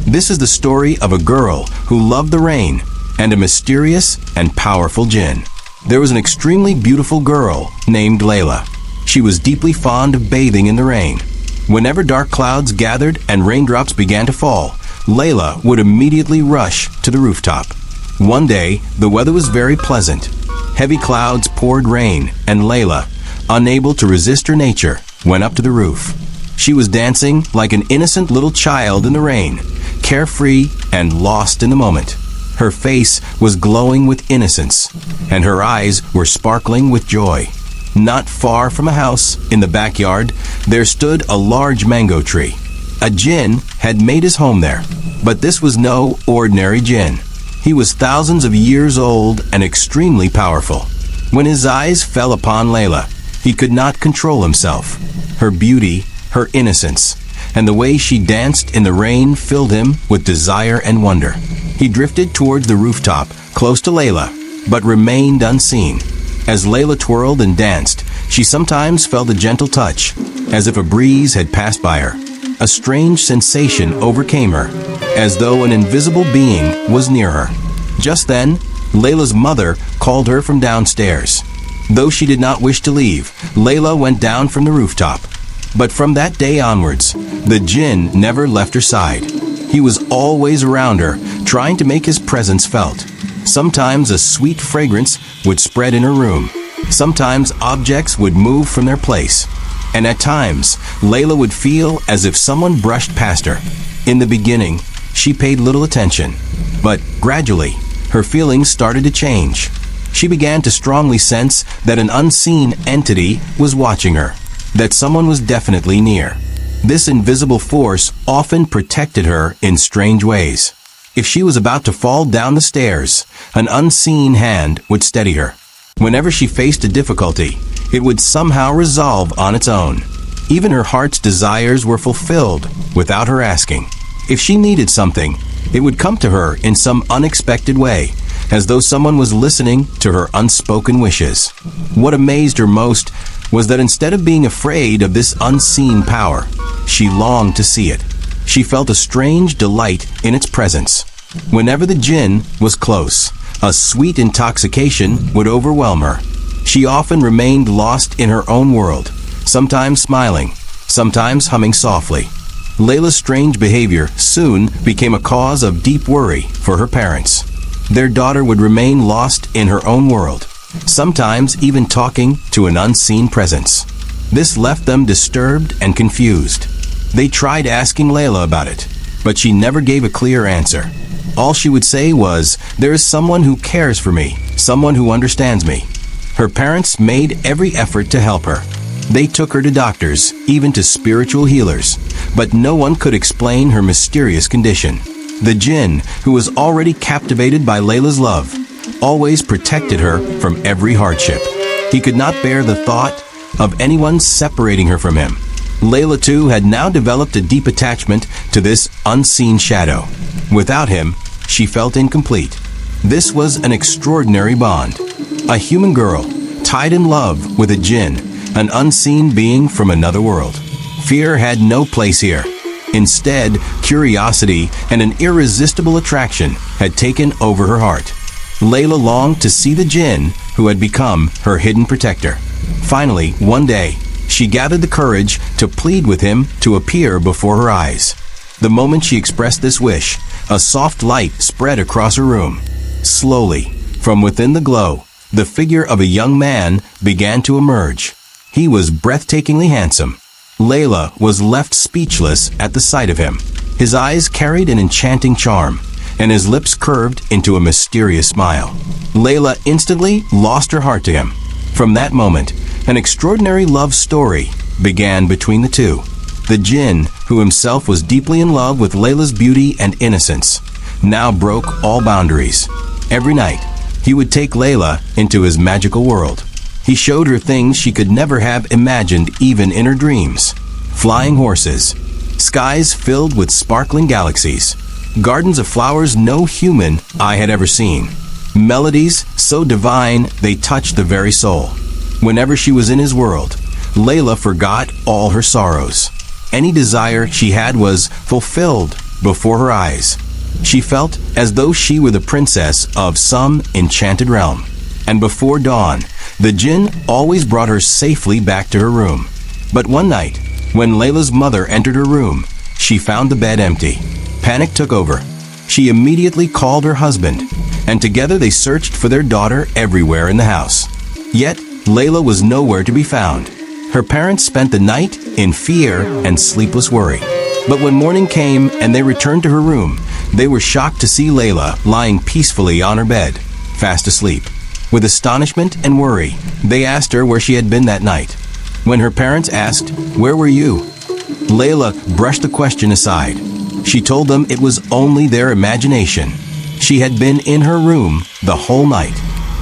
This is the story of a girl who loved the rain and a mysterious and powerful jinn. There was an extremely beautiful girl named Layla. She was deeply fond of bathing in the rain. Whenever dark clouds gathered and raindrops began to fall, Layla would immediately rush to the rooftop. One day, the weather was very pleasant. Heavy clouds poured rain, and Layla, unable to resist her nature, went up to the roof. She was dancing like an innocent little child in the rain, carefree and lost in the moment. Her face was glowing with innocence, and her eyes were sparkling with joy. Not far from a house in the backyard, there stood a large mango tree. A jinn had made his home there, but this was no ordinary jinn. He was thousands of years old and extremely powerful. When his eyes fell upon Layla, he could not control himself. Her beauty, her innocence, and the way she danced in the rain filled him with desire and wonder. He drifted towards the rooftop, close to Layla, but remained unseen. As Layla twirled and danced, she sometimes felt a gentle touch, as if a breeze had passed by her. A strange sensation overcame her, as though an invisible being was near her. Just then, Layla's mother called her from downstairs. Though she did not wish to leave, Layla went down from the rooftop. But from that day onwards, the jinn never left her side. He was always around her, trying to make his presence felt. Sometimes a sweet fragrance would spread in her room. Sometimes objects would move from their place. And at times, Layla would feel as if someone brushed past her. In the beginning, she paid little attention, but gradually, her feelings started to change. She began to strongly sense that an unseen entity was watching her, that someone was definitely near. This invisible force often protected her in strange ways. If she was about to fall down the stairs, an unseen hand would steady her. Whenever she faced a difficulty, it would somehow resolve on its own. Even her heart's desires were fulfilled without her asking. If she needed something, it would come to her in some unexpected way, as though someone was listening to her unspoken wishes. What amazed her most was that instead of being afraid of this unseen power, she longed to see it. She felt a strange delight in its presence. Whenever the jinn was close, a sweet intoxication would overwhelm her. She often remained lost in her own world, sometimes smiling, sometimes humming softly. Layla's strange behavior soon became a cause of deep worry for her parents. Their daughter would remain lost in her own world, sometimes even talking to an unseen presence. This left them disturbed and confused. They tried asking Layla about it, but she never gave a clear answer. All she would say was, "There is someone who cares for me, someone who understands me." Her parents made every effort to help her. They took her to doctors, even to spiritual healers, but no one could explain her mysterious condition. The jinn, who was already captivated by Layla's love, always protected her from every hardship. He could not bear the thought of anyone separating her from him. Layla, too, had now developed a deep attachment to this unseen shadow. Without him, she felt incomplete. This was an extraordinary bond. A human girl, tied in love with a jinn, an unseen being from another world. Fear had no place here. Instead, curiosity and an irresistible attraction had taken over her heart. Layla longed to see the jinn who had become her hidden protector. Finally, one day, she gathered the courage to plead with him to appear before her eyes. The moment she expressed this wish, a soft light spread across her room. Slowly, from within the glow, the figure of a young man began to emerge. He was breathtakingly handsome. Layla was left speechless at the sight of him. His eyes carried an enchanting charm, and his lips curved into a mysterious smile. Layla instantly lost her heart to him. From that moment, an extraordinary love story began between the two. The jinn, who himself was deeply in love with Layla's beauty and innocence, now broke all boundaries. Every night, he would take Layla into his magical world. He showed her things she could never have imagined even in her dreams. Flying horses, skies filled with sparkling galaxies, gardens of flowers no human eye had ever seen, melodies so divine they touched the very soul. Whenever she was in his world, Layla forgot all her sorrows. Any desire she had was fulfilled before her eyes. She felt as though she were the princess of some enchanted realm. And before dawn, the jinn always brought her safely back to her room. But one night, when Layla's mother entered her room, she found the bed empty. Panic took over. She immediately called her husband, and together they searched for their daughter everywhere in the house. Yet, Layla was nowhere to be found. Her parents spent the night in fear and sleepless worry. But when morning came and they returned to her room, they were shocked to see Layla lying peacefully on her bed, fast asleep. With astonishment and worry, they asked her where she had been that night. When her parents asked, "Where were you?" Layla brushed the question aside. She told them it was only their imagination. She had been in her room the whole night.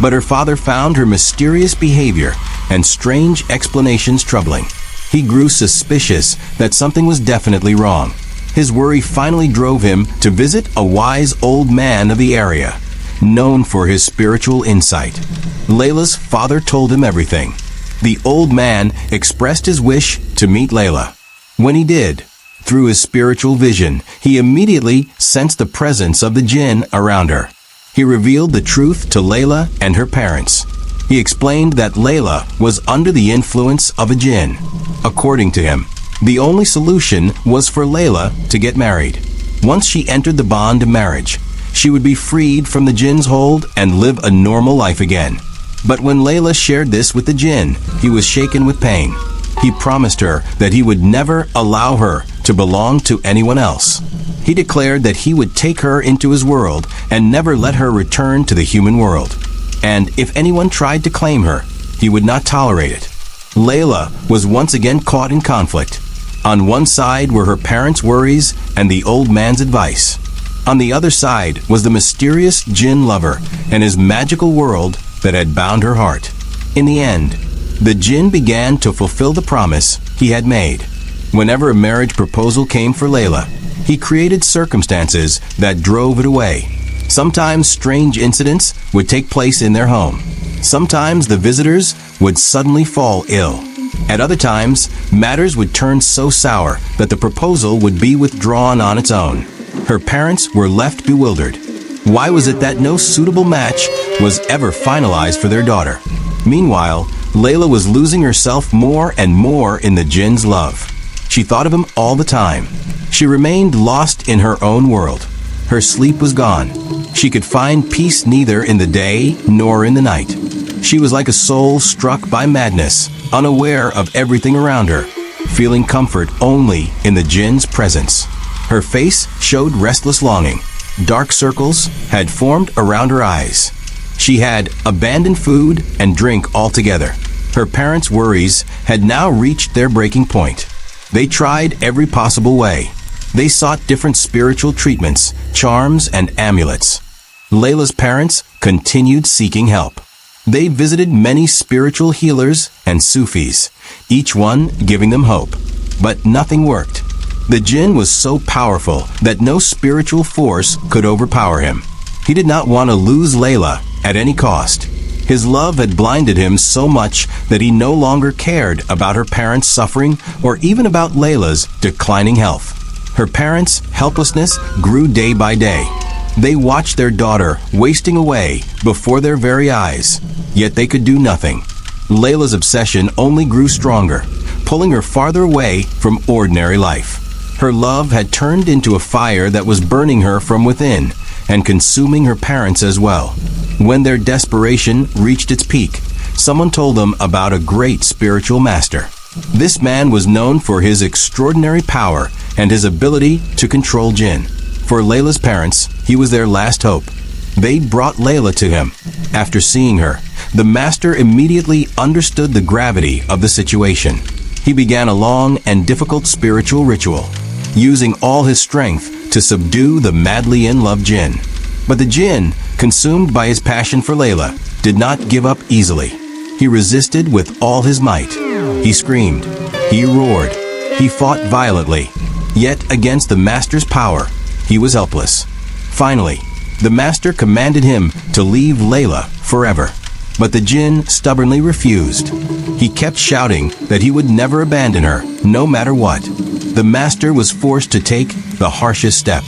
But her father found her mysterious behavior and strange explanations troubling. He grew suspicious that something was definitely wrong. His worry finally drove him to visit a wise old man of the area, known for his spiritual insight. Layla's father told him everything. The old man expressed his wish to meet Layla. When he did, through his spiritual vision, he immediately sensed the presence of the jinn around her. He revealed the truth to Layla and her parents. He explained that Layla was under the influence of a jinn. According to him, the only solution was for Layla to get married. Once she entered the bond of marriage, she would be freed from the jinn's hold and live a normal life again. But when Layla shared this with the jinn, he was shaken with pain. He promised her that he would never allow her to belong to anyone else. He declared that he would take her into his world and never let her return to the human world. And if anyone tried to claim her, he would not tolerate it. Layla was once again caught in conflict. On one side were her parents' worries and the old man's advice. On the other side was the mysterious jinn lover and his magical world that had bound her heart. In the end, the jinn began to fulfill the promise he had made. Whenever a marriage proposal came for Layla, he created circumstances that drove it away. Sometimes strange incidents would take place in their home. Sometimes the visitors would suddenly fall ill. At other times, matters would turn so sour that the proposal would be withdrawn on its own. Her parents were left bewildered. Why was it that no suitable match was ever finalized for their daughter? Meanwhile, Layla was losing herself more and more in the jinn's love. She thought of him all the time. She remained lost in her own world. Her sleep was gone. She could find peace neither in the day nor in the night. She was like a soul struck by madness, unaware of everything around her, feeling comfort only in the jinn's presence. Her face showed restless longing. Dark circles had formed around her eyes. She had abandoned food and drink altogether. Her parents' worries had now reached their breaking point. They tried every possible way. They sought different spiritual treatments, charms, and amulets. Layla's parents continued seeking help. They visited many spiritual healers and Sufis, each one giving them hope. But nothing worked. The jinn was so powerful that no spiritual force could overpower him. He did not want to lose Layla at any cost. His love had blinded him so much that he no longer cared about her parents' suffering or even about Layla's declining health. Her parents' helplessness grew day by day. They watched their daughter wasting away before their very eyes, yet they could do nothing. Layla's obsession only grew stronger, pulling her farther away from ordinary life. Her love had turned into a fire that was burning her from within and consuming her parents as well. When their desperation reached its peak, someone told them about a great spiritual master. This man was known for his extraordinary power and his ability to control jinn. For Layla's parents, he was their last hope. They brought Layla to him. After seeing her, the master immediately understood the gravity of the situation. He began a long and difficult spiritual ritual, using all his strength to subdue the madly in love jinn. But the jinn, consumed by his passion for Layla, did not give up easily. He resisted with all his might. He screamed. He roared. He fought violently. Yet against the master's power, he was helpless. Finally, the master commanded him to leave Layla forever. but the jinn stubbornly refused. He kept shouting that he would never abandon her, no matter what. The master was forced to take the harshest step.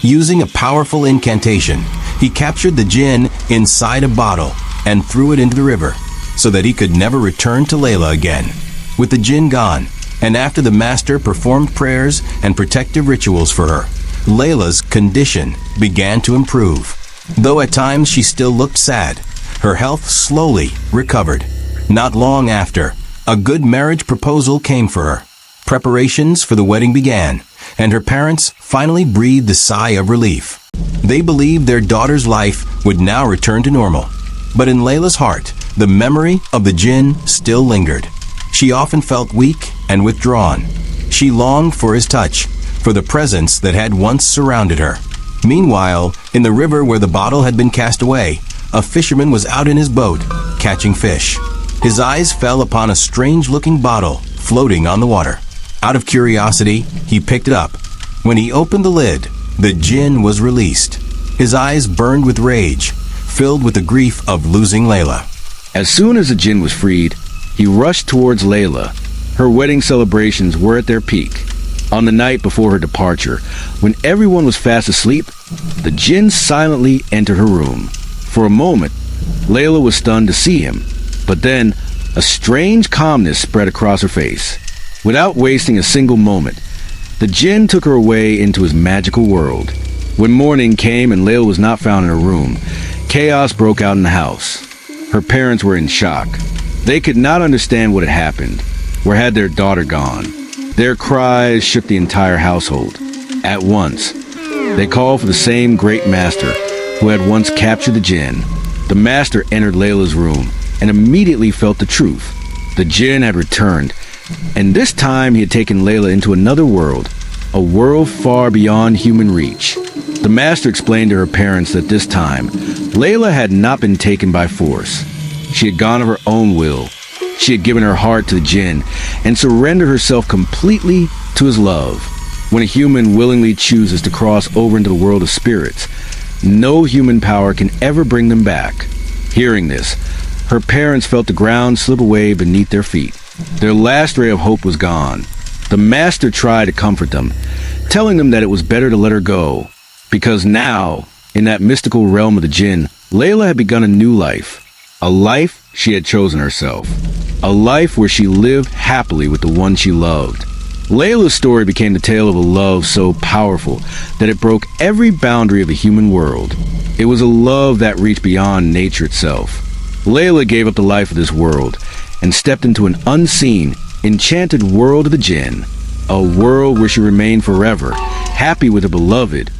Using a powerful incantation, he captured the jinn inside a bottle and threw it into the river so that he could never return to Layla again. With the jinn gone, and after the master performed prayers and protective rituals for her, Layla's condition began to improve. Though at times she still looked sad, her health slowly recovered. Not long after, a good marriage proposal came for her. Preparations for the wedding began, and her parents finally breathed a sigh of relief. They believed their daughter's life would now return to normal. But in Layla's heart, the memory of the jinn still lingered. She often felt weak and withdrawn. She longed for his touch, for the presence that had once surrounded her. Meanwhile, in the river where the bottle had been cast away, a fisherman was out in his boat, catching fish. His eyes fell upon a strange-looking bottle floating on the water. Out of curiosity, he picked it up. When he opened the lid, the jinn was released. His eyes burned with rage, filled with the grief of losing Layla. As soon as the jinn was freed, he rushed towards Layla. Her wedding celebrations were at their peak. On the night before her departure, when everyone was fast asleep, the jinn silently entered her room. For a moment, Layla was stunned to see him, but then a strange calmness spread across her face. Without wasting a single moment, the jinn took her away into his magical world. When morning came and Layla was not found in her room, chaos broke out in the house. Her parents were in shock. They could not understand what had happened. Where had their daughter gone? Their cries shook the entire household. At once, they called for the same great master who had once captured the jinn. The master entered Layla's room and immediately felt the truth. The jinn had returned, and this time he had taken Layla into another world, a world far beyond human reach. The master explained to her parents that this time, Layla had not been taken by force. She had gone of her own will. She had given her heart to the jinn and surrendered herself completely to his love. When a human willingly chooses to cross over into the world of spirits, no human power can ever bring them back. Hearing this, her parents felt the ground slip away beneath their feet. Their last ray of hope was gone. The master tried to comfort them, telling them that it was better to let her go, because now, in that mystical realm of the jinn, Layla had begun a new life. A life she had chosen herself. A life where she lived happily with the one she loved. Layla's story became the tale of a love so powerful that it broke every boundary of the human world. It was a love that reached beyond nature itself. Layla gave up the life of this world and stepped into an unseen, enchanted world of the jinn. A world where she remained forever, happy with her beloved,